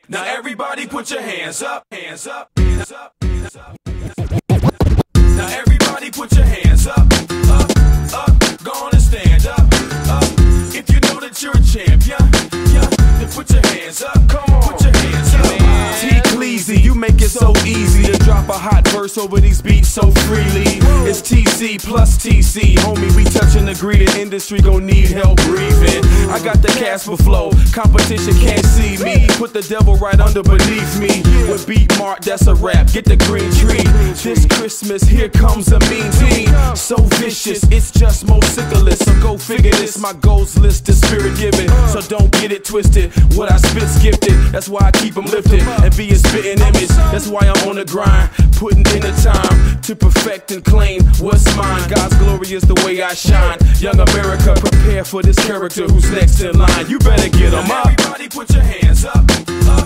Now everybody put your hands up, hands up, hands up, hands up. Now everybody put your hands up, up, up. Go on and stand up, up. If you know that you're a champion, yeah, then put your hands up. Come on, put your hands up. T-Cleezy, you make it so easy to drop a hot verse over these beats so freely. It's TC plus TC, homie. We touch and agree the industry gon' need help breathing. I got the cash for flow, competition can't see me. Put the devil right under beneath me. With beat mark, that's a rap. Get the green tree. This Christmas, here comes a mean teen. So vicious, it's just most syphilis. So go figure this. My goals list is spirit given. So don't get it twisted. What I spit's gifted. That's why I keep them lifted and be a spitting image. That's why I'm on the grind, putting in the time to perfect and claim what's mine. God's glory is the way I shine. Young America, prepare for this character who's next in line. You better get them up. Everybody put your hands up, up.